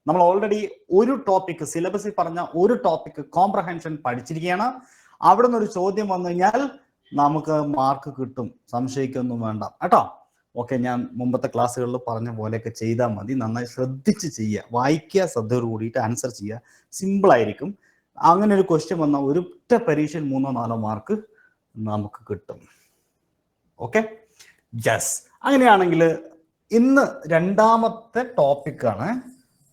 നമ്മൾ ഓൾറെഡി ഒരു ടോപ്പിക് സിലബസിൽ പറഞ്ഞ ഒരു ടോപ്പിക് കോംപ്രഹെൻഷൻ പഠിച്ചിരിക്കുകയാണ്. അവിടെ നിന്ന് ഒരു ചോദ്യം വന്നു കഴിഞ്ഞാൽ നമുക്ക് മാർക്ക് കിട്ടും, സംശയിക്കൊന്നും വേണ്ട കേട്ടോ. ഓക്കെ, ഞാൻ മുമ്പത്തെ ക്ലാസ്സുകളിൽ പറഞ്ഞ പോലെയൊക്കെ ചെയ്താൽ മതി. നന്നായി ശ്രദ്ധിച്ച് ചെയ്യുക, വായിക്കുക, ശ്രദ്ധയോട് കൂടിയിട്ട് ആൻസർ ചെയ്യുക. സിമ്പിൾ ആയിരിക്കും. അങ്ങനെ ഒരു ക്വസ്റ്റ്യൻ വന്നാൽ ഒരൊറ്റ പരീക്ഷയിൽ 3-4 മാർക്ക് നമുക്ക് കിട്ടും. Okay, yes. അങ്ങനെയാണെങ്കിൽ ഇന്ന് രണ്ടാമത്തെ ടോപ്പിക്കാണ്,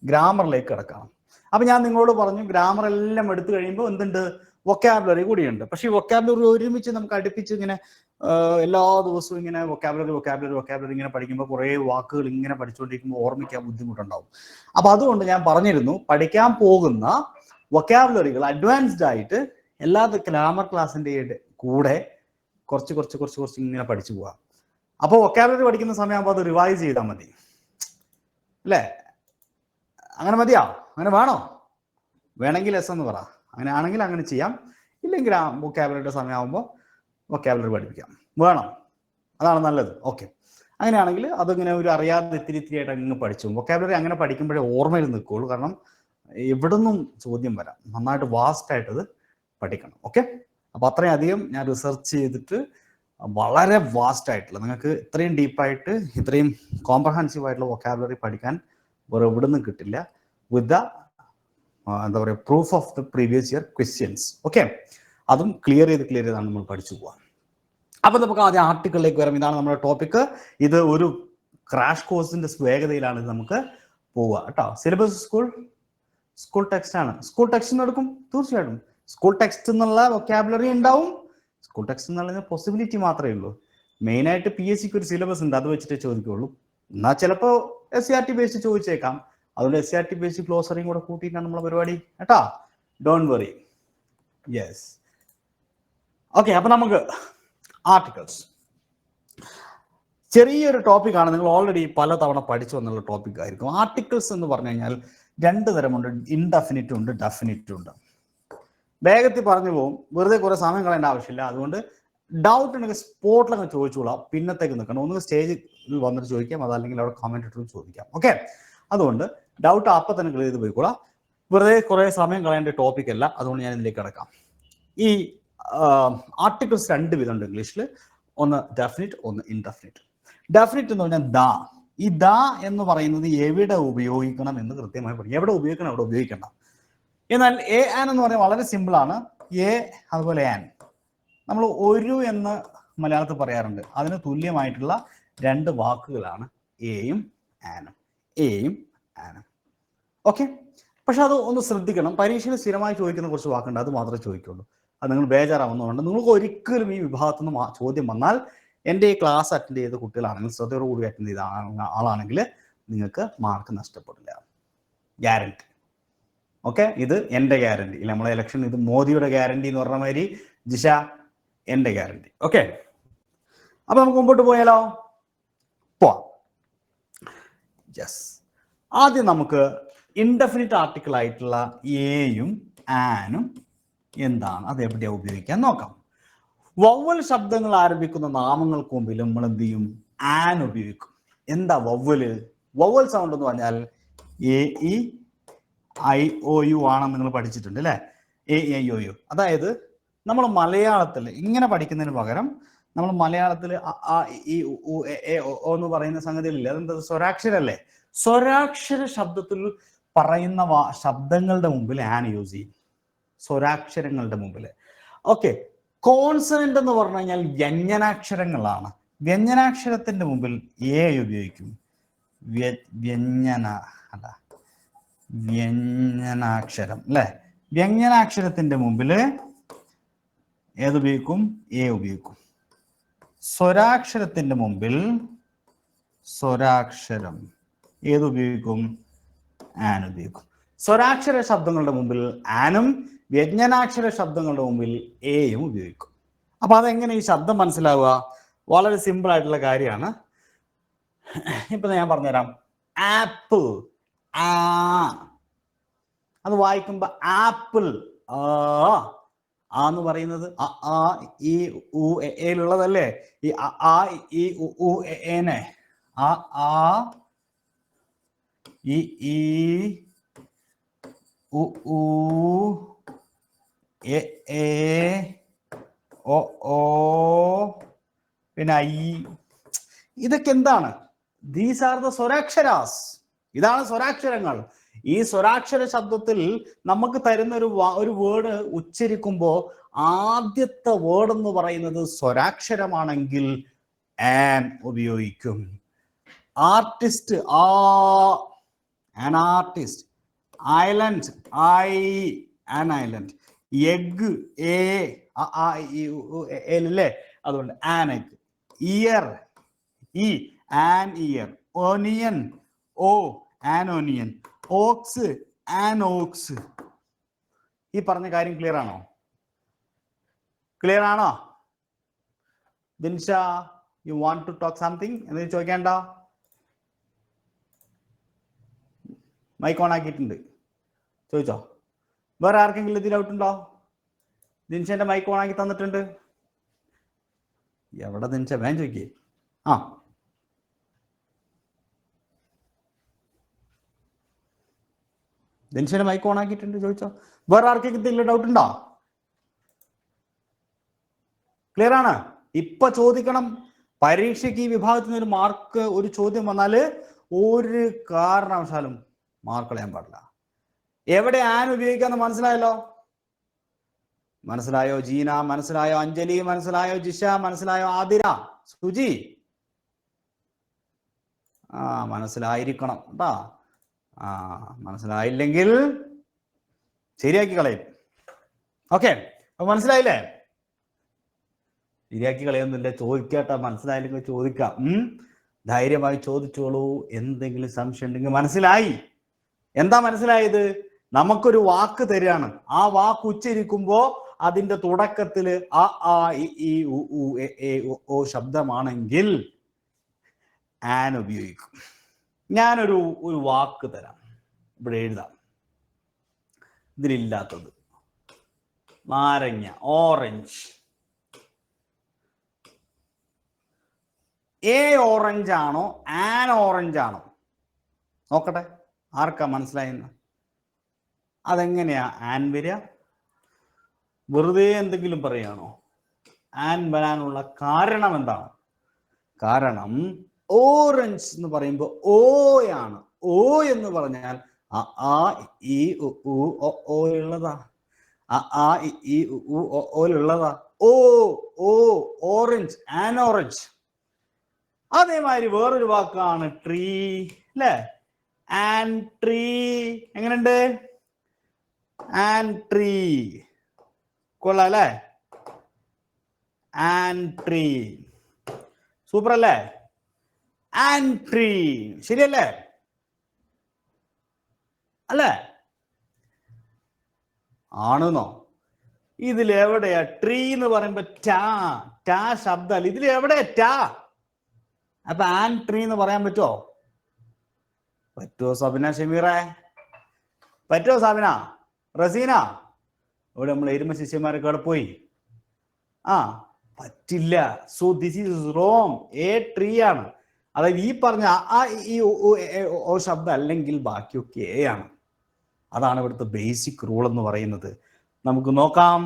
ഗ്രാമറിലേക്ക് കിടക്കണം. അപ്പൊ ഞാൻ നിങ്ങളോട് പറഞ്ഞു ഗ്രാമർ എല്ലാം എടുത്തു കഴിയുമ്പോൾ എന്തുണ്ട്, വൊക്കാബുലറി കൂടിയുണ്ട്. പക്ഷെ ഈ വൊക്കാബുലറി ഒരുമിച്ച് നമുക്ക് അടുപ്പിച്ച് ഇങ്ങനെ എല്ലാ ദിവസവും ഇങ്ങനെ വൊക്കാബുലറി ഇങ്ങനെ പഠിക്കുമ്പോൾ കുറേ വാക്കുകൾ ഇങ്ങനെ പഠിച്ചുകൊണ്ടിരിക്കുമ്പോൾ ഓർമ്മിക്കാൻ ബുദ്ധിമുട്ടുണ്ടാവും. അപ്പൊ അതുകൊണ്ട് ഞാൻ പറഞ്ഞിരുന്നു, പഠിക്കാൻ പോകുന്ന വൊക്കാബുലറികൾ അഡ്വാൻസ്ഡ് ആയിട്ട് എല്ലാ ഗ്രാമർ ക്ലാസ്സിന്റെ കൂടെ കുറച്ച് ഇങ്ങനെ പഠിച്ചു പോവാം. അപ്പോൾ വൊക്കാബുലറി പഠിക്കുന്ന സമയമാകുമ്പോൾ അത് റിവൈസ് ചെയ്താൽ മതി അല്ലേ? അങ്ങനെ മതിയോ? അങ്ങനെ വേണോ? വേണമെങ്കിൽ എസ് എന്ന് പറ. അങ്ങനെ ആണെങ്കിൽ അങ്ങനെ ചെയ്യാം. ഇല്ലെങ്കിൽ ആ വൊക്കാബുലറിയുടെ സമയമാകുമ്പോൾ വൊക്കാബുലറി പഠിപ്പിക്കാം. വേണം, അതാണ് നല്ലത്. ഓക്കെ, അങ്ങനെയാണെങ്കിൽ അതിങ്ങനെ ഒരു അറിയാതെ ഇത്തിരി ആയിട്ട് അങ്ങ് പഠിച്ചു. വൊക്കാബുലറി അങ്ങനെ പഠിക്കുമ്പോഴേ ഓർമ്മയിൽ നിൽക്കുകയുള്ളൂ. കാരണം എവിടെ നിന്നും ചോദ്യം വരാം. നന്നായിട്ട് വാസ്റ്റ് ആയിട്ട് അത് പഠിക്കണം. ഓക്കെ, അപ്പൊ അത്രയും അധികം ഞാൻ റിസർച്ച് ചെയ്തിട്ട് വളരെ വാസ്റ്റ് ആയിട്ടുള്ള, നിങ്ങൾക്ക് ഇത്രയും ഡീപ്പായിട്ട് ഇത്രയും കോംപ്രഹെൻസീവ് ആയിട്ടുള്ള വൊക്കാബുലറി പഠിക്കാൻ വേറെ എവിടെ നിന്നും കിട്ടില്ല. വിത്ത് ദ എന്താ പറയുക, proof of the previous year questions. Okay, അതും ക്ലിയർ ചെയ്താണ് നമ്മൾ പഠിച്ചു പോവാം. അപ്പൊ നമുക്ക് ആദ്യം ആർട്ടിക്കിളിലേക്ക് വരാം. ഇതാണ് നമ്മുടെ ടോപ്പിക്. ഇത് ഒരു ക്രാഷ് കോഴ്സിന്റെ വേഗതയിലാണ് നമുക്ക് പോവുക കേട്ടോ. സിലബസ് സ്കൂൾ ടെക്സ്റ്റ് ആണ്. സ്കൂൾ ടെക്സ്റ്റ് എടുക്കും തീർച്ചയായിട്ടും. സ്കൂൾ ടെക്സ്റ്റ് എന്നുള്ള വൊക്കാബുലറി ഉണ്ടാവും. സ്കൂൾ ടെക്സ്റ്റ് എന്നുള്ള പോസിബിലിറ്റി മാത്രമേ ഉള്ളൂ. മെയിനായിട്ട് PSCക്ക് ഒരു സിലബസ് ഉണ്ട്, അത് വെച്ചിട്ടേ ചോദിക്കുള്ളൂ. എന്നാൽ ചിലപ്പോൾ SCRT ബേസ്ഡ് ചോദിച്ചേക്കാം. അതുകൊണ്ട് SCRT ബേസ്ഡ് ഗ്ലോസറിയും കൂടെ കൂട്ടിയിട്ടാണ് നമ്മളെ പരിപാടി കേട്ടാ. Don't worry. Yes, okay. അപ്പൊ നമുക്ക് ആർട്ടിക്കിൾസ്, ചെറിയൊരു ടോപ്പിക്കാണ്. നിങ്ങൾ ഓൾറെഡി പലതവണ പഠിച്ചു വന്നുള്ള ടോപ്പിക് ആയിരിക്കും. ആർട്ടിക്കിൾസ് എന്ന് പറഞ്ഞു കഴിഞ്ഞാൽ 2 തരമുണ്ട്, ഇൻഡെഫിനിറ്റും ഉണ്ട്, ഡെഫിനിറ്റും ഉണ്ട്. വേഗത്തിൽ പറഞ്ഞു പോകും, വെറുതെ കുറെ സമയം കളയേണ്ട ആവശ്യമില്ല. അതുകൊണ്ട് ഡൗട്ട് ഉണ്ടെങ്കിൽ സ്പോട്ടിലങ്ങ് ചോദിച്ചോളാം, പിന്നത്തേക്ക് നിൽക്കണം. ഒന്ന് സ്റ്റേജിൽ വന്നിട്ട് ചോദിക്കാം, അതല്ലെങ്കിൽ അവിടെ കമന്റ് ഇട്ട് ചോദിക്കാം. ഓക്കെ, അതുകൊണ്ട് ഡൗട്ട് അപ്പം തന്നെ ക്ലിയർ ചെയ്ത് പോയിക്കോളാം. വെറുതെ കുറെ സമയം കളയേണ്ട ടോപ്പിക് അല്ല. അതുകൊണ്ട് ഞാൻ ഇതിലേക്ക് കിടക്കാം. ഈ ആർട്ടിക്കിൾസ് 2 വിധമുണ്ട് ഇംഗ്ലീഷിൽ. ഒന്ന് ഡെഫിനിറ്റ്, ഒന്ന് ഇൻഡെഫിനിറ്റ്. ഡെഫിനിറ്റ് എന്ന് പറഞ്ഞാൽ ദ. ഈ ദ എന്ന് പറയുന്നത് എവിടെ ഉപയോഗിക്കണം എന്ന് കൃത്യമായി പറയും. എവിടെ ഉപയോഗിക്കണം, എവിടെ ഉപയോഗിക്കണം. എന്നാൽ എ ആൻ എന്ന് പറഞ്ഞാൽ വളരെ സിമ്പിൾ ആണ്. എ അതുപോലെ ആൻ, നമ്മൾ ഒരു എന്ന് മലയാളത്തിൽ പറയാറുണ്ട്. അതിന് തുല്യമായിട്ടുള്ള 2 വാക്കുകളാണ് എയും ആനും. എയും ആനും. ഓക്കെ, പക്ഷെ അത് ഒന്ന് ശ്രദ്ധിക്കണം. പരീക്ഷയിൽ സ്ഥിരമായി ചോദിക്കുന്ന കുറച്ച് വാക്കുണ്ട്, അത് മാത്രമേ ചോദിക്കുള്ളൂ. അത് നിങ്ങൾ ബേജാറാവുന്നതുകൊണ്ട്. നിങ്ങൾക്ക് ഒരിക്കലും ഈ വിഭാഗത്തിൽ നിന്ന് ചോദ്യം വന്നാൽ, എൻ്റെ ഈ ക്ലാസ് അറ്റൻഡ് ചെയ്ത കുട്ടികളാണെങ്കിൽ, ശ്രദ്ധയോടുകൂടി അറ്റൻഡ് ചെയ്ത ആളാണെങ്കിൽ നിങ്ങൾക്ക് മാർക്ക് നഷ്ടപ്പെടില്ല, ഗ്യാരണ്ടി. ഓക്കെ, ഇത് എൻ്റെ ഗ്യാരണ്ടി. ഇല്ല, നമ്മളെ ഇലക്ഷൻ ഇത് മോദിയുടെ ഗ്യാരണ്ടി എന്ന് പറഞ്ഞ മാതിരി ജിഷ എൻ്റെ ഗ്യാരണ്ടി. ഓക്കെ, അപ്പൊ നമുക്ക് മുമ്പോട്ട് പോയാലോ? പോവാം. യെസ്, ആദ്യം നമുക്ക് ഇൻഡെഫിനിറ്റ് ആർട്ടിക്കിൾ ആയിട്ടുള്ള എയും ആനും എന്താണ്, അത് എവിടെയാണ് ഉപയോഗിക്കാൻ നോക്കാം. വവ്വൽ ശബ്ദങ്ങൾ ആരംഭിക്കുന്ന നാമങ്ങൾക്ക് മുമ്പിൽ നമ്മൾ എന്ത് ചെയ്യും? ആൻ ഉപയോഗിക്കും. എന്താ വവ്വല്? വവ്വൽ സൗണ്ട് എന്ന് പറഞ്ഞാൽ AEIOU ആണെന്ന് നിങ്ങൾ പഠിച്ചിട്ടുണ്ട് അല്ലേ? AEIOU. അതായത് നമ്മൾ മലയാളത്തിൽ ഇങ്ങനെ പഠിക്കുന്നതിന് പകരം നമ്മൾ മലയാളത്തിൽ എന്ന് പറയുന്ന സംഗതികളില്ല. അതെന്താ? സ്വരാക്ഷരല്ലേ? സ്വരാക്ഷര ശബ്ദത്തിൽ പറയുന്ന ശബ്ദങ്ങളുടെ മുമ്പിൽ ആൻ യൂസ് ചെയ്യും. സ്വരാക്ഷരങ്ങളുടെ മുമ്പിൽ. ഓക്കെ, കോൺസണന്റ് എന്ന് പറഞ്ഞു കഴിഞ്ഞാൽ വ്യഞ്ജനാക്ഷരങ്ങളാണ്. വ്യഞ്ജനാക്ഷരത്തിന്റെ മുമ്പിൽ എ ഉപയോഗിക്കും. വ്യഞ്ജനാക്ഷരം അല്ലെ? വ്യഞ്ജനാക്ഷരത്തിന്റെ മുമ്പിൽ ഏതുപയോഗിക്കും? എ ഉപയോഗിക്കും. സ്വരാക്ഷരത്തിന്റെ മുമ്പിൽ സ്വരാക്ഷരം ഏതുപയോഗിക്കും? ആൻ ഉപയോഗിക്കും. സ്വരാക്ഷര ശബ്ദങ്ങളുടെ മുമ്പിൽ ആനും വ്യഞ്ജനാക്ഷര ശബ്ദങ്ങളുടെ മുമ്പിൽ എയും ഉപയോഗിക്കും. അപ്പൊ അതെങ്ങനെ ഈ ശബ്ദം മനസ്സിലാവുക? വളരെ സിമ്പിൾ ആയിട്ടുള്ള കാര്യമാണ്. ഇപ്പൊ ഞാൻ പറഞ്ഞുതരാം. ആപ്പിൾ, ആ, അത് വായിക്കുമ്പോ ആപ്പിൾ എന്ന് പറയുന്നത് ഈ ഉള്ളതല്ലേ? ഈ ഈ ഏനെ ഈ ഉ ഊ എ ഏ ഒ ഓ പിന്നെ ഐ. ഇതൊക്കെ എന്താണ്? ദീസ് ആർ ദ സ്വരാക്ഷരാസ്. ഇതാണ് സ്വരാക്ഷരങ്ങൾ. ഈ സ്വരാക്ഷര ശബ്ദത്തിൽ നമുക്ക് തരുന്ന ഒരു വേർഡ് ഉച്ചരിക്കുമ്പോൾ ആദ്യത്തെ വേർഡ് എന്ന് പറയുന്നത് സ്വരാക്ഷരമാണെങ്കിൽ ആൻ ഉപയോഗിക്കും. Artist A, an artist. Island I, an island. Egg E അല്ലേ, അതുകൊണ്ട് an egg. Ear E, an ear. Onion O, an onion. Ox an ox. ഈ പറഞ്ഞ കാര്യം ക്ലിയർ ആണോ? ക്ലിയർ ആണോ? Dinsha, you want to talk something? എന്തെങ്കിലും ചോദിക്കേണ്ട? മൈക്ക് ഓൺ ആക്കിയിട്ടുണ്ട്, ചോദിച്ചോ. വേറെ ആർക്കെങ്കിലും ഇതിൽ ഡൗട്ട് ഉണ്ടോ? ദിൻഷന്റെ മൈക്ക് ഓൺ ആക്കി തന്നിട്ടുണ്ട്. എവിടെ ദിൻഷ? വേഗം ചോദിക്കേ. ആ, ദിൻഷന്റെ മൈക്ക് ഓൺ ആക്കിയിട്ടുണ്ട്, ചോദിച്ചോ. വേറെ ആർക്കെങ്കിലും ഇതിൽ ഡൗട്ട് ഉണ്ടോ? ക്ലിയർ ആണ്? ഇപ്പൊ ചോദിക്കണം. പരീക്ഷയ്ക്ക് ഈ വിഭാഗത്തിൽ നിന്ന് ഒരു മാർക്ക്, ഒരു ചോദ്യം വന്നാല് ഒരു കാരണവശാലും മാർക്ക് കളയാൻ പാടില്ല. എവിടെ ആൻ ഉപയോഗിക്കാന്ന് മനസ്സിലായല്ലോ? മനസ്സിലായോ ജീന? മനസ്സിലായോ അഞ്ജലി? മനസ്സിലായോ ജിഷ? മനസ്സിലായോ ആതിര? സുജി? ആ, മനസ്സിലായിരിക്കണം കേട്ടാ. ആ, മനസ്സിലായില്ലെങ്കിൽ ശരിയാക്കി കളയും. ഓക്കെ, അപ്പൊ മനസ്സിലായില്ലേ? ശരിയാക്കി കളയൊന്നുമില്ല, ചോദിക്കട്ടെ. മനസ്സിലായില്ലെങ്കിൽ ചോദിക്കാം. ധൈര്യമായി ചോദിച്ചോളൂ. എന്തെങ്കിലും സംശയം ഉണ്ടെങ്കിൽ. മനസ്സിലായി? എന്താ മനസ്സിലായത്? നമുക്കൊരു വാക്ക് തരികയാണ്. ആ വാക്ക് ഉച്ചരിക്കുമ്പോ അതിന്റെ തുടക്കത്തില് അ ആ ഇ ഉ ഊ എ ഓ ശബ്ദമാണെങ്കിൽ ആൻ ഉപയോഗിക്കും. ഞാനൊരു വാക്ക് തരാം, ഇവിടെ എഴുതാം. ഇതിലില്ലാത്തത് നാരങ്ങ, ഓറഞ്ച്. എ ഓറഞ്ച് ആണോ ആൻ ഓറഞ്ച് ആണോ? നോക്കട്ടെ ആർക്കാ മനസ്സിലായെന്ന്. അതെങ്ങനെയാ ആൻ വരിക? വെറുതെ എന്തെങ്കിലും പറയാണോ? ആൻ വരാനുള്ള കാരണം എന്താണ്? കാരണം ഓറഞ്ച് എന്ന് പറയുമ്പോൾ ഓയാണ്. ഓ എന്ന് പറഞ്ഞാൽ ആ ഇ ഉ ഓ ഉള്ളതാ. ആ ഇ ഉ ഓയിലുള്ളതാ. ഓ ഓ ഓറഞ്ച്, ആൻ ഓറഞ്ച്. അതേമാതിരി വേറൊരു വാക്കാണ് ട്രീ, അല്ലേ? An tree. എങ്ങനെയുണ്ട്? An tree. കൊള്ളാം അല്ലേ? ആൻ ട്രീ സൂപ്പർ അല്ലേ? ആൻ ട്രീ ശരിയല്ലേ? അല്ലേ? ആണെന്നോ? ഇതിലെവിടെയാ ട്രീ എന്ന് പറയുമ്പോ ടാ, ടാ ശബ്ദമല്ല. ഇതിൽ എവിടെയാ ടാ? അപ്പൊ ആൻ ട്രീ എന്ന് പറയാൻ പറ്റുമോ? പറ്റുമോ സബിന ഷമീറെ? പറ്റുമോ സാബിന? റസീന? ഇവിടെ നമ്മൾ എരുമ ശിഷ്യന്മാരൊക്കെ അവിടെ പോയി. ആ, പറ്റില്ല. So this is wrong. A tree ആണ്. അതായത് ഈ പറഞ്ഞ ആ ഈ ഓ ശബ്ദം അല്ലെങ്കിൽ ബാക്കിയൊക്കെ എ ആണ്. അതാണ് ഇവിടുത്തെ ബേസിക് റൂൾ എന്ന് പറയുന്നത്. നമുക്ക് നോക്കാം.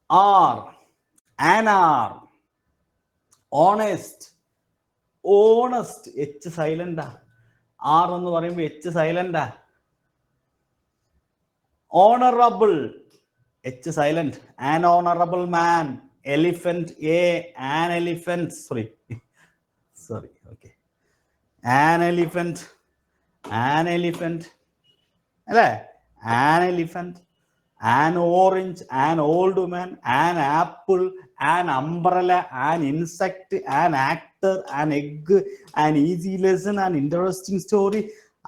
Hour, an hour. Honest, honest. H സൈലന്റാ. ആർ എന്ന് പറയുമ്പോൾ എച്ച് സൈലന്റാ. Honourable, H silent. An honourable man. Elephant, a, an elephant. Sorry okay. An elephant, an elephant അല്ലേ? An elephant, an orange, an old woman, an apple, an umbrella, an insect, an actor, an egg, an easy lesson, an interesting story,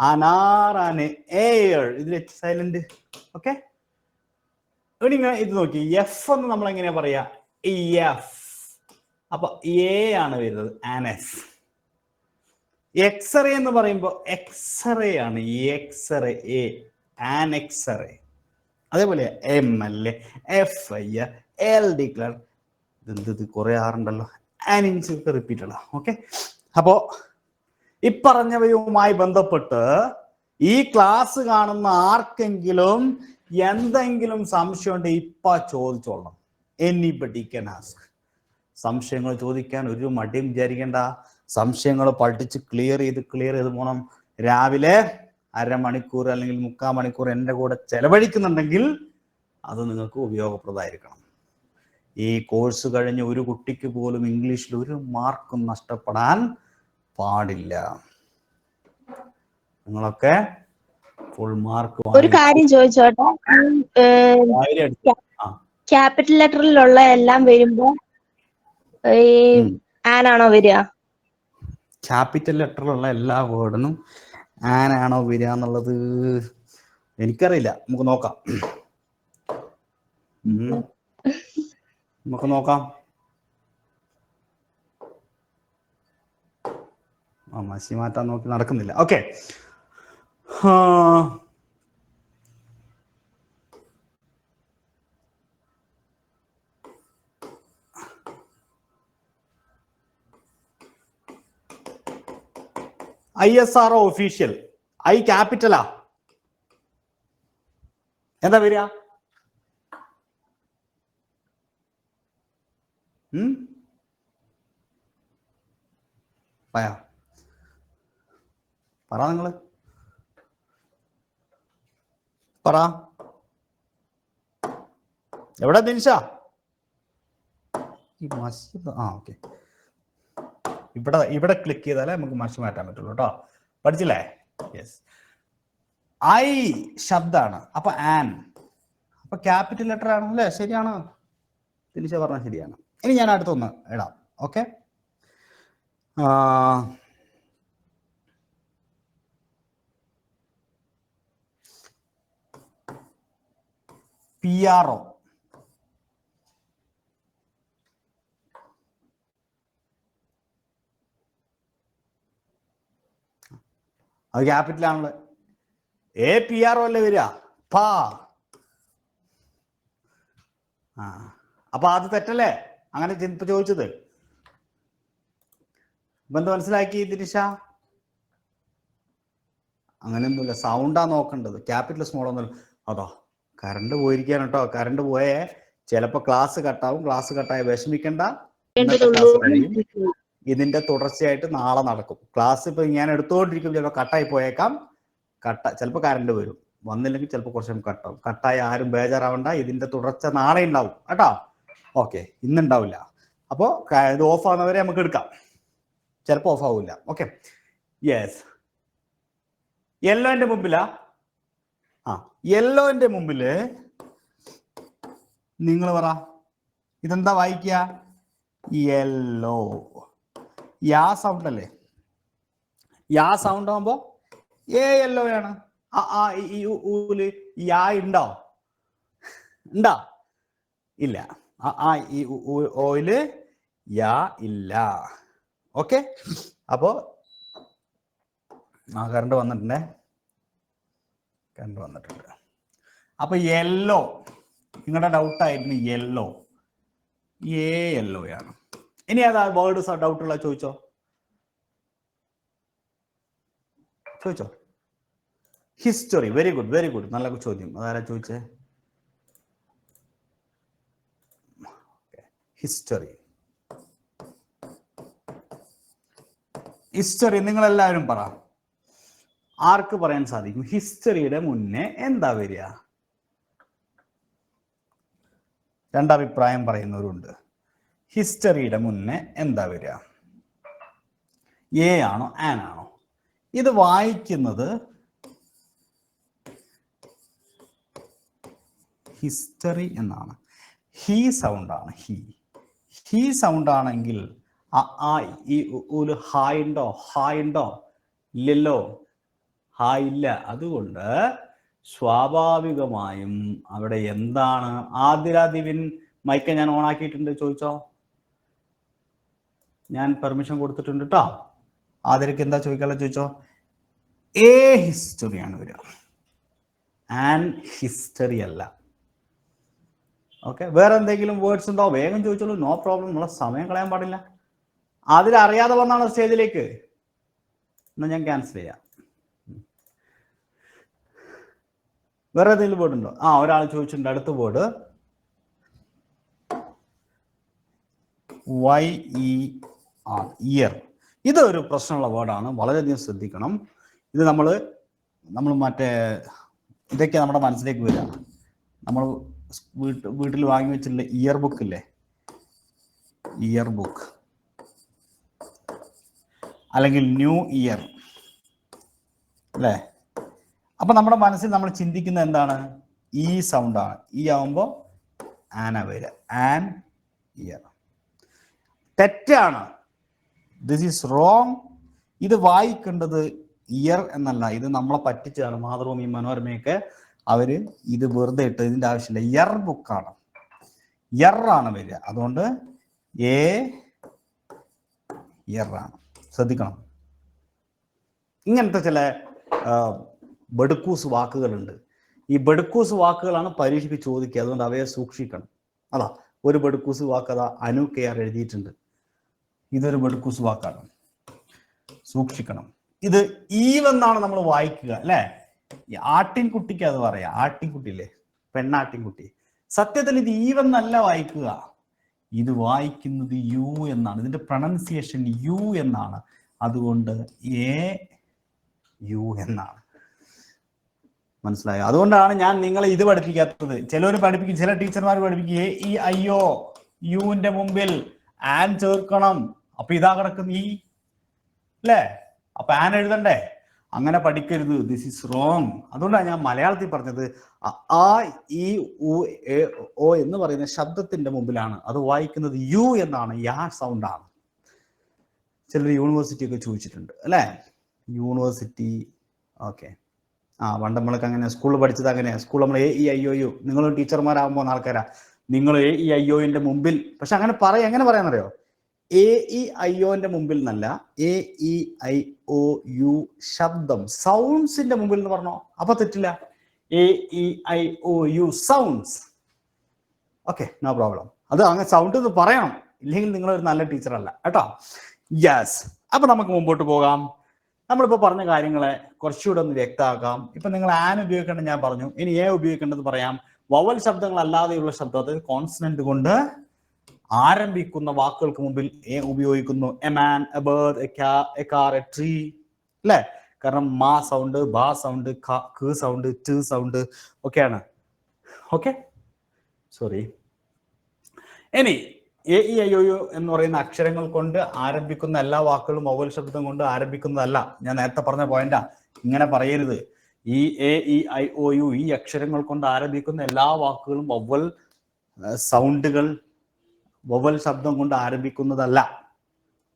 an hour, an air. ഇതിൽ H silent. Okay, ഇനി ഇത് നോക്കി. F എന്ന് നമ്മൾ എങ്ങനെയാ പറയാ? F. അപ്പൊ A ആണ് വരുന്നത്, ആൻ എഫ്. എക്സ്റേ എന്ന് പറയുമ്പോൾ എക്സ്റേ ആണ്. X-ray, a, an x-ray. അതേപോലെ M L A, F I, L ഡിക്ലർ. ഇത് കുറെ ആറുണ്ടല്ലോ. ആൻ ഇൻസ് റിപ്പീറ്റഡ്. ഓക്കെ, അപ്പോ ഈ പറഞ്ഞവയുമായി ബന്ധപ്പെട്ട് ഈ ക്ലാസ് കാണുന്ന ആർക്കെങ്കിലും എന്തെങ്കിലും സംശയം ഉണ്ട് ഇപ്പൊ ചോദിച്ചോളണം. എനിബഡി കൻ ആസ്ക്. സംശയങ്ങൾ ചോദിക്കാൻ ഒരു മടിയും വിചാരിക്കേണ്ട. സംശയങ്ങൾ പഠിച്ച് ക്ലിയർ ചെയ്ത് പോകണം. രാവിലെ അരമണിക്കൂർ അല്ലെങ്കിൽ 3/4 മണിക്കൂർ എൻ്റെ കൂടെ ചെലവഴിക്കുന്നുണ്ടെങ്കിൽ അത് നിങ്ങൾക്ക് ഉപയോഗപ്രദമായിരിക്കണം. ഈ കോഴ്സ് കഴിഞ്ഞ് ഒരു കുട്ടിക്ക് പോലും ഇംഗ്ലീഷിൽ ഒരു മാർക്കും നഷ്ടപ്പെടാൻ പാടില്ല. നിങ്ങളൊക്കെ ഫുൾ മാർക്ക്. ഒരു കാര്യം ചോദിച്ചോട്ടെ, ക്യാപിറ്റൽ ലെറ്ററിലുള്ള എല്ലാം വരുമ്പോ ആനാണോ വരിക? ക്യാപിറ്റൽ ലെറ്ററിലുള്ള എല്ലാ വേർഡിനും ആനാണോ വരിക എന്നുള്ളത് എനിക്കറിയില്ല. നമുക്ക് നോക്കാം. മഷി മാറ്റാൻ നോക്കി നടക്കുന്നില്ല. ഓക്കെ, ISRO ഒഫീഷ്യൽ ഐ ക്യാപിറ്റലാ എന്താ വരിക? പറ, നിങ്ങള് പറ. എവിടെ ദിൻഷ? ഓക്കെ, ഇവിടെ ക്ലിക്ക് ചെയ്താലേ നമുക്ക് മഷി മാറ്റാൻ പറ്റുള്ളൂ കേട്ടോ. പഠിച്ചില്ലേ? യെസ്. ഐ ശബ്ദാണ്, അപ്പൊ ആൻ, അപ്പൊ ക്യാപിറ്റൽ ലെറ്റർ ആണ് അല്ലേ? ശരിയാണ്, ദിൻഷ പറഞ്ഞ ശരിയാണ്. ഇനി ഞാൻ അടുത്തൊന്ന് ഇടാം. Okay, PRO. അത് ക്യാപിറ്റൽ ആണല്ലോ. PRO അല്ലേ വരിക? പാ. അപ്പൊ അത് തെറ്റല്ലേ അങ്ങനെ ചോദിച്ചത്? ബന്ധം മനസ്സിലാക്കി ദിനിഷ? അങ്ങനെയൊന്നുമില്ല, സൗണ്ടാ നോക്കേണ്ടത്, ക്യാപിറ്റൽ സ്മോൾ ഒന്നും. അതോ കറണ്ട് പോയിരിക്കാണ് കേട്ടോ. കറണ്ട് പോയേ ചിലപ്പോ ക്ലാസ് കട്ടാവും. ക്ലാസ് കട്ടായ വിഷമിക്കണ്ട, ഇന്നത്തെ ക്ലാസ് കഴിയും. ഇതിന്റെ തുടർച്ചയായിട്ട് നാളെ നടക്കും ക്ലാസ്. ഇപ്പൊ ഞാൻ എടുത്തുകൊണ്ടിരിക്കും, ചിലപ്പോൾ കട്ടായി പോയേക്കാം. ചിലപ്പോൾ കറണ്ട് വരും, വന്നില്ലെങ്കിൽ ചിലപ്പോൾ കുറച്ചും കട്ടാവും. കട്ടായി ആരും ബേജാറാവണ്ട, ഇതിന്റെ തുടർച്ച നാളെ ഉണ്ടാവും കേട്ടോ. ഓക്കെ, ഇന്നുണ്ടാവില്ല. അപ്പോൾ ഇത് ഓഫ് ആവുന്നവരെ നമുക്ക് എടുക്കാം, ചിലപ്പോൾ ഓഫ് ആവില്ല. Okay, yes. യെല്ലോന്റെ മുമ്പിലാ? യെല്ലോന്റെ മുമ്പില് നിങ്ങൾ പറ, ഇതെന്താ വായിക്കുക? യെല്ലോ. യാ സൗണ്ട് അല്ലേ? യാ സൗണ്ട് ആകുമ്പോ യെല്ലോ ആണ്. യാ ഉണ്ടോ? ഇല്ല. ഓയില് യാ ഇല്ല. ഓക്കെ, അപ്പോ കറണ്ട് വന്നിട്ടുണ്ട്. അപ്പൊ യെല്ലോ, നിങ്ങളുടെ ഡൗട്ടായിരുന്നു യെല്ലോ. യെല്ലോ ആണ്. ഇനി ഏതാ വേർഡ് ഡൗട്ടുള്ള ചോദിച്ചോ. History. Very good, very good, നല്ല ചോദ്യം. അതാരാ ചോദിച്ചേ? ഹിസ്റ്ററി. ഹിസ്റ്ററി നിങ്ങൾ എല്ലാവരും പറ. ആർക്ക് പറയാൻ സാധിക്കും? ഹിസ്റ്ററിയുടെ മുന്നേ എന്താ വരിക? രണ്ടഭിപ്രായം പറയുന്നവരുണ്ട്. ഹിസ്റ്ററിയുടെ മുന്നേ എന്താ വരിക? എ ആണോ ആൻ ആണോ? ഇത് വായിക്കുന്നത് ഹിസ്റ്ററി എന്നാണ്. ഹി സൗണ്ട് ആണ്. ഹി സൗണ്ട് ആണെങ്കിൽ ഹായ് ഉണ്ടോ? ഹായ് ഉണ്ടോ? ഇല്ലല്ലോ, ഹായ് ഇല്ല. അതുകൊണ്ട് സ്വാഭാവികമായും അവിടെ എന്താണ്? ആതിരാദിവിൻ മൈക്ക് ഞാൻ ഓൺ ആക്കിയിട്ടുണ്ട്, ചോദിച്ചോ. ഞാൻ പെർമിഷൻ കൊടുത്തിട്ടുണ്ട് കേട്ടോ. ആതിരക്ക് എന്താ ചോദിക്കാനുള്ള ചോദിച്ചോ. എ ഹിസ്റ്ററിയാണ് വരിക, ആൻഡ് ഹിസ്റ്ററി അല്ല. ഓക്കെ, വേറെ എന്തെങ്കിലും വേർഡ്സ് ഉണ്ടോ? വേഗം ചോദിച്ചോളൂ, നോ പ്രോബ്ലം. നമ്മളെ സമയം കളയാൻ പാടില്ല. അതിലറിയാതെ വന്നാണ് സ്റ്റേജിലേക്ക്, എന്നാൽ ഞാൻ ക്യാൻസൽ ചെയ്യാം. വേറെ ഏതെങ്കിലും വേർഡ് ഉണ്ടോ? ഒരാൾ ചോദിച്ചിട്ടുണ്ട്. അടുത്ത വേർഡ് YER, ഇയർ. ഇതൊരു പ്രശ്നമുള്ള വേർഡാണ്, വളരെയധികം ശ്രദ്ധിക്കണം. ഇത് നമ്മൾ മറ്റേ ഇതൊക്കെ നമ്മുടെ മനസ്സിലേക്ക് വരിക. നമ്മൾ വീട്ടിൽ വാങ്ങി വെച്ചിട്ടുള്ള ഇയർ ബുക്ക് ഇല്ലേ, ഇയർ ബുക്ക് അല്ലെങ്കിൽ ന്യൂ ഇയർ അല്ലേ? അപ്പൊ നമ്മുടെ മനസ്സിൽ നമ്മൾ ചിന്തിക്കുന്ന എന്താണ്? ഈ സൗണ്ടാണ്. ഈ ആവുമ്പോൾ ആന വരിക, ആൻ ഇയർ. തെറ്റാണ്. This is wrong. ഇത് വായിക്കേണ്ടത് ഇയർ എന്നല്ല, ഇത് നമ്മളെ പറ്റിച്ചാണ്. മാതൃഭൂമി മനോരമയൊക്കെ അവര് ഇത് വെറുതെ ഇട്ട്, ഇതിന്റെ ആവശ്യമില്ല. ഇയർ ബുക്കാണ്, ഇയർ ആണ് വരിക. അതുകൊണ്ട് ഇയർ ആണ്. ശ്രദ്ധിക്കണം. ഇങ്ങനത്തെ ചില ബെടുക്കൂസ് വാക്കുകളുണ്ട്. ഈ ബെടുക്കൂസ് വാക്കുകളാണ് പരീക്ഷയ്ക്ക് ചോദിക്കുക. അതുകൊണ്ട് അവയെ സൂക്ഷിക്കണം. അതാ ഒരു ബെടുക്കൂസ് വാക്ക് അതാ അനു KR എഴുതിയിട്ടുണ്ട്. ഇതൊരു ബെടുക്കൂസ് വാക്കാണ്, സൂക്ഷിക്കണം. ഇത് ഈവെന്നാണ് നമ്മൾ വായിക്കുക അല്ലെ? ഈ ആട്ടിൻകുട്ടിക്ക് അത് പറയാം. ആട്ടിൻകുട്ടിയില്ലേ, പെണ്ണാട്ടിൻകുട്ടി. സത്യത്തിൽ ഇത് ഈവെന്നല്ല വായിക്കുക, ഇത് വായിക്കുന്നത് യു എന്നാണ്. ഇതിന്റെ പ്രൊണൗൺസിയേഷൻ യു എന്നാണ്. അതുകൊണ്ട് AU എന്നാണ്. മനസ്സിലായോ? അതുകൊണ്ടാണ് ഞാൻ നിങ്ങളെ ഇത് പഠിപ്പിക്കാത്തത്. ചിലവർ പഠിപ്പിക്കും, ചില ടീച്ചർമാർ പഠിപ്പിക്കും AEIO, യുവിന്റെ മുമ്പിൽ ആൻ ചേർക്കണം. അപ്പൊ ഇതാ കിടക്കുന്ന ഈ അല്ലേ, അപ്പൊ ആൻ എഴുതണ്ടേ? അങ്ങനെ പഠിക്കരുത്. This is wrong. അതുകൊണ്ടാണ് ഞാൻ മലയാളത്തിൽ പറഞ്ഞത് ആ ഇ ഉ എ ഓ എന്ന് പറയുന്ന ശബ്ദത്തിന്റെ മുമ്പിലാണ്. അത് വായിക്കുന്നത് യു എന്നാണ്, യാ സൗണ്ട് ആണ്. ചിലർ യൂണിവേഴ്സിറ്റി ഒക്കെ ചോദിച്ചിട്ടുണ്ട് അല്ലേ? യൂണിവേഴ്സിറ്റി. ഓക്കെ. പണ്ട് നമ്മളൊക്കെ അങ്ങനെ സ്കൂളിൽ പഠിച്ചത് അങ്ങനെയാണ്. സ്കൂൾ നമ്മൾ AEIOU, നിങ്ങൾ ടീച്ചർമാരാകുമ്പോൾ ആൾക്കാരാ, നിങ്ങൾ AEIOന്റെ മുമ്പിൽ. പക്ഷെ അങ്ങനെ എങ്ങനെ പറയാന്നറിയോ? AEIOന്റെ മുമ്പിൽ എന്നല്ല, AEIOU ശബ്ദം, സൗണ്ട്സിന്റെ മുമ്പിൽ എന്ന് പറഞ്ഞോ, അപ്പൊ തെറ്റില്ല. AEIOU sounds. Okay, no problem. അത് അങ്ങനെ സൗണ്ട് എന്ന് പറയണം, ഇല്ലെങ്കിൽ നിങ്ങൾ ഒരു നല്ല ടീച്ചർ അല്ല കേട്ടോ. യെസ്. അപ്പൊ നമുക്ക് മുമ്പോട്ട് പോകാം. നമ്മളിപ്പോ പറഞ്ഞ കാര്യങ്ങളെ കുറച്ചുകൂടെ ഒന്ന് വ്യക്തമാക്കാം. ഇപ്പൊ നിങ്ങൾ ആൻ ഉപയോഗിക്കേണ്ടത് ഞാൻ പറഞ്ഞു. ഇനി ഉപയോഗിക്കേണ്ടത് പറയാം. വവൽ ശബ്ദങ്ങൾ അല്ലാതെയുള്ള ശബ്ദം, അതായത് കോൺസണന്റ് കൊണ്ട് ആരംഭിക്കുന്ന വാക്കുകൾക്ക് മുമ്പിൽ ഉപയോഗിക്കുന്നു. A man, A bird, A car, A tree അല്ലേ? കാരണം മാ സൗണ്ട്, ബാ സൗണ്ട്, ക സൗണ്ട്, ട് സൗണ്ട് ഒക്കെയാണ്. Okay, sorry. ഇനി AEIOU എന്ന് പറയുന്ന അക്ഷരങ്ങൾ കൊണ്ട് ആരംഭിക്കുന്ന എല്ലാ വാക്കുകളും വവൽ ശബ്ദം കൊണ്ട് ആരംഭിക്കുന്നതല്ല. ഞാൻ നേരത്തെ പറഞ്ഞ പോയിന്റാ. ഇങ്ങനെ പറയരുത്. ഈ AEIOU ഈ അക്ഷരങ്ങൾ കൊണ്ട് ആരംഭിക്കുന്ന എല്ലാ വാക്കുകളും വവൽ സൗണ്ടുകൾ, വവൽ ശബ്ദം കൊണ്ട് ആരംഭിക്കുന്നതല്ല.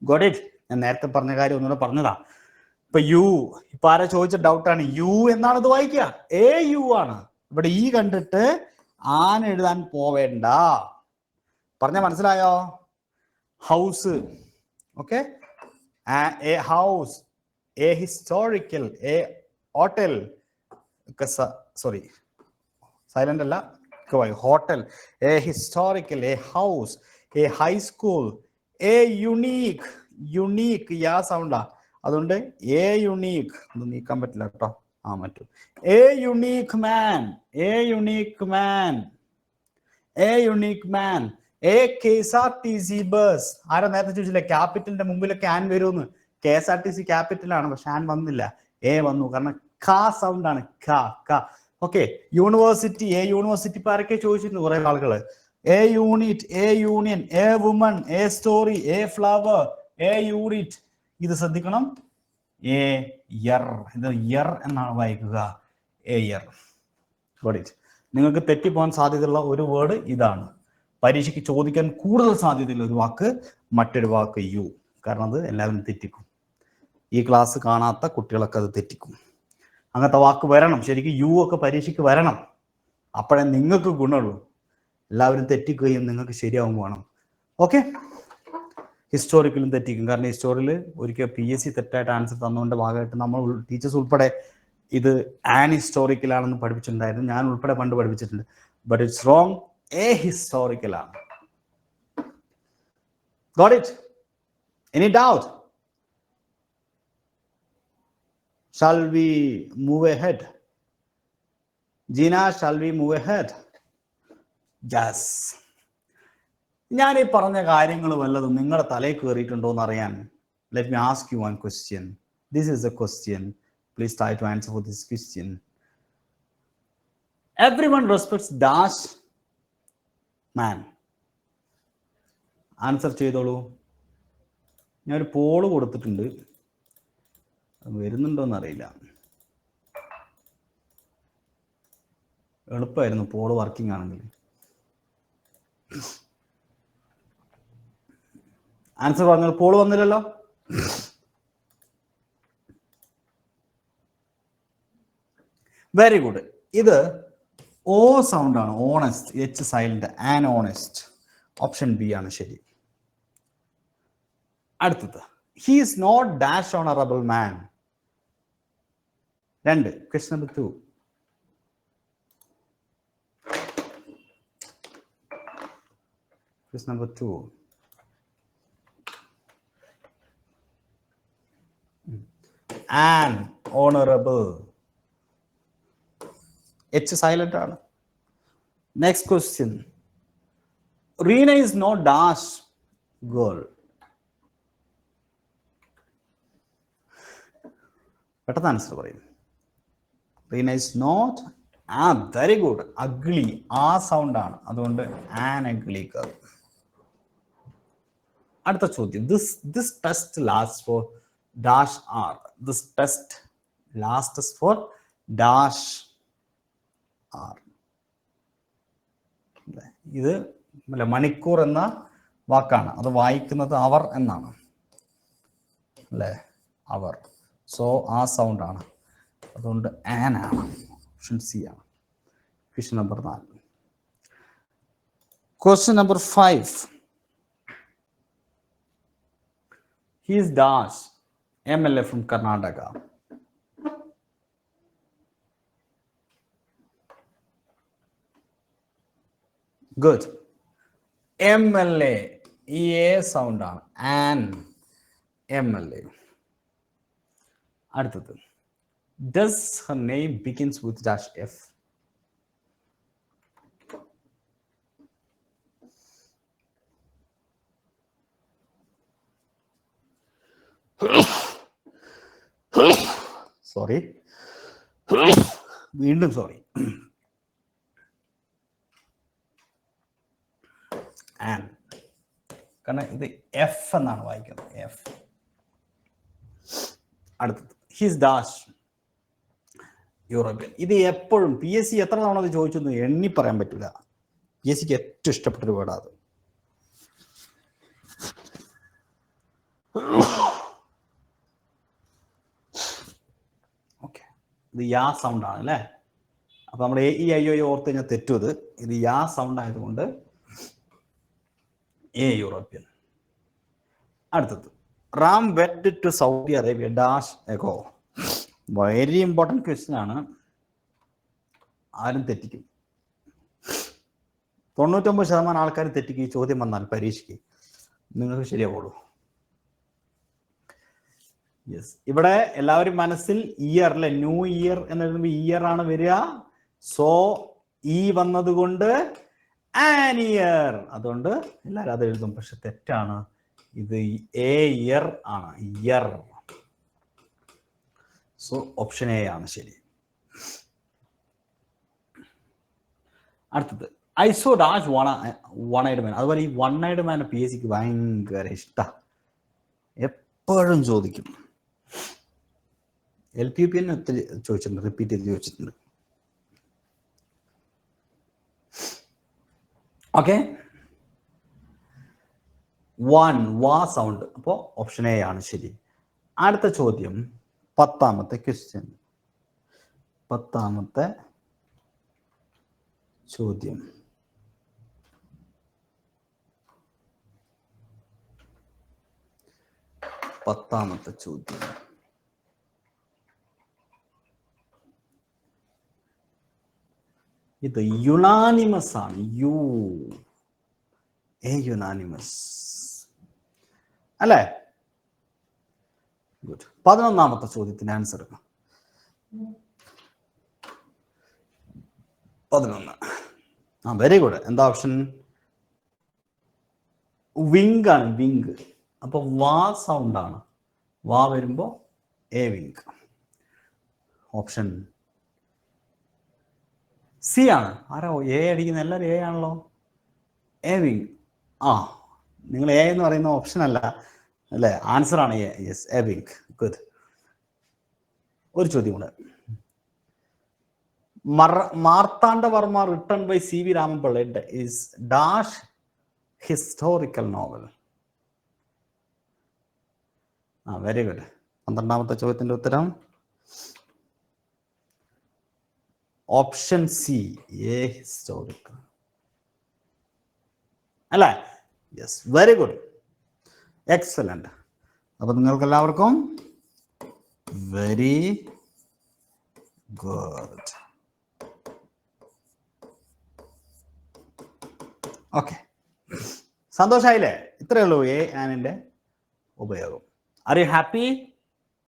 Got it? ഞാൻ നേരത്തെ പറഞ്ഞ കാര്യം ഒന്നുകൂടെ പറഞ്ഞതാ. ഇപ്പൊ യു, ഇപ്പൊ ആരാ ചോദിച്ച ഡൗട്ടാണ്. യു എന്നാണ് ഇത് വായിക്കുക, AU ആണ്. ഇവിടെ ഈ കണ്ടിട്ട് ആൻ എഴുതാൻ പോവേണ്ട. പറഞ്ഞ മനസ്സിലായോ? House. Okay, a house, a historical, a hotel, sorry silent അല്ല, hotel, a historical, a house, a high school, a unique. Unique യാ സൗണ്ടാ. അതുകൊണ്ട് എ യുണീക്ക് അത് നീക്കാൻ പറ്റില്ല കേട്ടോ. മറ്റും a unique man, a unique man, a unique man, a KSRTC bus. ആരാ നേരത്തെ ചോദിച്ചില്ലേ ക്യാപിറ്റലിന്റെ മുമ്പിലൊക്കെ ആൻ വരുമെന്ന്? KSRTC ക്യാപിറ്റലാണ്, പക്ഷെ ആൻ വന്നില്ല, എ വന്നു. കാരണം ക സൗണ്ട് ആണ്, ക. ഓക്കെ. University, A university. ഇപ്പൊ ആരൊക്കെ ചോദിച്ചിരുന്നു കുറെ ആളുകള്. A unit, A union, A woman, A story, A flower, A unit. ഇത് ശ്രദ്ധിക്കണം. എ യർ, ഇത് യർ എന്നാണ് വായിക്കുക, എ യർ. നിങ്ങൾക്ക് തെറ്റിപ്പോകാൻ സാധ്യതയുള്ള ഒരു വേർഡ് ഇതാണ്. പരീക്ഷയ്ക്ക് ചോദിക്കാൻ കൂടുതൽ സാധ്യതയുള്ള ഒരു വാക്ക് മറ്റൊരു വാക്ക് യു. കാരണം അത് എല്ലാവരും തെറ്റിക്കും. ഈ ക്ലാസ് കാണാത്ത കുട്ടികളൊക്കെ അത് തെറ്റിക്കും. അങ്ങനത്തെ വാക്ക് വരണം. ശരിക്കും യു ഒക്കെ പരീക്ഷയ്ക്ക് വരണം. അപ്പോഴേ നിങ്ങൾക്ക് ഗുണമുള്ളൂ. എല്ലാവരും തെറ്റിക്കുകയും നിങ്ങൾക്ക് ശരിയാവും വേണം. ഓക്കെ. ഹിസ്റ്റോറിക്കലും തെറ്റിക്കും. കാരണം ഹിസ്റ്റോറിയിൽ ഒരിക്കൽ PSC തെറ്റായിട്ട് ആൻസർ തന്നുകൊണ്ട് ഭാഗമായിട്ട് നമ്മൾ ടീച്ചേഴ്സ് ഉൾപ്പെടെ ഇത് ആൻ ഹിസ്റ്റോറിക്കലാണെന്ന് പഠിപ്പിച്ചിട്ടുണ്ടായിരുന്നു. ഞാൻ ഉൾപ്പെടെ പണ്ട് പഠിപ്പിച്ചിട്ടുണ്ട്. But it's wrong. എ ഹിസ്റ്റോറിക്കലാണ്. Got it? Any doubt? Shall we move ahead? Gina, shall we move ahead? Yes. ഞാൻ ഈ പറഞ്ഞ കാര്യങ്ങൾ വല്ലതും നിങ്ങളുടെ തലയിൽ കയറിയിട്ടുണ്ടോ എന്ന് അറിയാൻ let me ask you one question. This is a question. Please try to answer for this question. Everyone respects dash man. Answer ചെയ്തോളൂ. ഞാനൊരു പോള് കൊടുത്തിട്ടുണ്ട്, വരുന്നുണ്ടോന്ന് അറിയില്ല. എളുപ്പമായിരുന്നു പോള് വർക്കിംഗ് ആണെങ്കിൽ. ആൻസർ പറഞ്ഞാൽ പോള് വന്നില്ലല്ലോ. Very good. ഇത് ഓ സൗണ്ട് ആണ്. Honest, H silent, an honest. Option B ആണ് ശരി. അടുത്തത്, he is not dash honourable man. 2. Question number 2. Question number 2. An honorable. H silent ആണ്. Next question. Reena is not dash girl. പെട്ടെന്ന് answer പറയും. Reena is not. Very good. Ugly, A sound ആണ്, അതുകൊണ്ട് an ugly girl. അടുത്ത ചോദ്യം, this test last for dash hour. This test last for dash hour. ഇത് മണിക്കൂർ എന്ന വാക്കാണ്, അത് വായിക്കുന്നത് അവർ എന്നാണ് അല്ലേ, അവർ. സോ ആ സൗണ്ട് ആണ്, അതുകൊണ്ട് ആൻ ആണ്. ഓപ്ഷൻ സി ആണ്. Question number 4. Question number 5. He is dash MLA from Karnataka. Good. MLA, ഈ എ സൗണ്ട് ആണ്, ആൻ MLA. അടുത്തത്, does her name begins with dash F? Sorry, വീണ്ടും സോറി. ആൻ, കാരണം ഇത് എഫ് എന്നാണ് വായിക്കുന്നത്, എഫ്. അടുത്തത്, ഹിസ് ഡാഷ് യൂറോപ്യൻ. ഇത് എപ്പോഴും PSC എത്ര തവണ അത് ചോദിച്ചൊന്നും എണ്ണി പറയാൻ പറ്റില്ല. PSCക്ക് ഏറ്റവും ഇഷ്ടപ്പെട്ടൊരു വേർഡാ അത്. ഓക്കെ, ഇത് യാ സൗണ്ട് ആണ് അല്ലേ. അപ്പൊ നമ്മൾ AEIO ഓർത്ത് കഴിഞ്ഞാൽ തെറ്റും. ഇത് യാ സൗണ്ട് ആയതുകൊണ്ട് എ യൂറോപ്യൻ. അടുത്തത്, Ram went to Saudi Arabia dash ago. Very important question ആണ്, ആരും തെറ്റിക്കും. 99% ആൾക്കാർ തെറ്റിക്കും ഈ ചോദ്യം വന്നാൽ പരീക്ഷയ്ക്ക്. നിങ്ങൾക്ക് ശരിയാവുള്ളൂ. യെസ്, ഇവിടെ എല്ലാവരും മനസ്സിൽ ഇയർ അല്ലെ, ന്യൂ ഇയർ എന്ന് എഴുതുമ്പോൾ ഇയർ ആണ് വരിക. സോ ഈ വന്നത് കൊണ്ട് ആൻ ഇയർ, അതുകൊണ്ട് എല്ലാവരും അത് എഴുതും. പക്ഷെ തെറ്റാണ്, ഇത് എ ഇയർ ആണ്, ഇയർ. സോ ഓപ്ഷൻ എ ആണ് ശരി. അടുത്തത്, ഐസോ ഡാഷ് വൺ ഐഡ് മാൻ. അതുപോലെ ഈ വൺ ഐഡ് മാൻ PSCക്ക് ഭയങ്കര ഇഷ്ടം, എപ്പോഴും ചോദിക്കും. LPUP ഒത്തിരി ചോദിച്ചിട്ടുണ്ട്, റിപ്പീറ്റ് ചെയ്ത് ചോദിച്ചിട്ടുണ്ട്. ഓക്കെ, വൺ വാ സൗണ്ട്, അപ്പോൾ ഓപ്ഷൻ എ ആണ് ശരി. അടുത്ത ചോദ്യം, 10ാമത്തെ ക്വസ്റ്റ്യൻ. 10ാമത്തെ ചോദ്യം, ഇത് യുനാനിമസ് ആണ്. യുനാനിമസ് അല്ലേ? ഗുഡ്. 11ാമത്തെ ചോദ്യത്തിന് ആൻസർ. 11. Very good. എന്താ ഓപ്ഷൻ? വിങ് ആണ്, വിങ്. അപ്പൊ വാ സൗണ്ട് ആണ്. വാ വരുമ്പോ എ വിങ്. ഓപ്ഷൻ സി ആണ്. ആരോ എ അടിക്കുന്ന? എല്ലാവരും എ ആണല്ലോ. A wing. നിങ്ങൾ എ എന്ന് പറയുന്ന ഓപ്ഷൻ അല്ല അല്ലേ, ആൻസർ ആണ് a. Yes, a wing. Good. ഒരു ചോദ്യം കൂടെ. Marthandavarma written by C V Ramanpillai is dash historical novel. Very good. 12ാമത്തെ ചോദ്യത്തിന്റെ ഉത്തരം ഓപ്ഷൻ സി, എ ഹിസ്റ്റോറിക്കൽ അല്ലേ? Yes, very good, excellent. അപ്പൊ നിങ്ങൾക്ക് എല്ലാവർക്കും വെരി ഗുഡ്. ഓക്കെ, സന്തോഷായില്ലേ? ഇത്രയേ ഉള്ളൂ എ ആനിന്റെ ഉപയോഗം. Are you happy?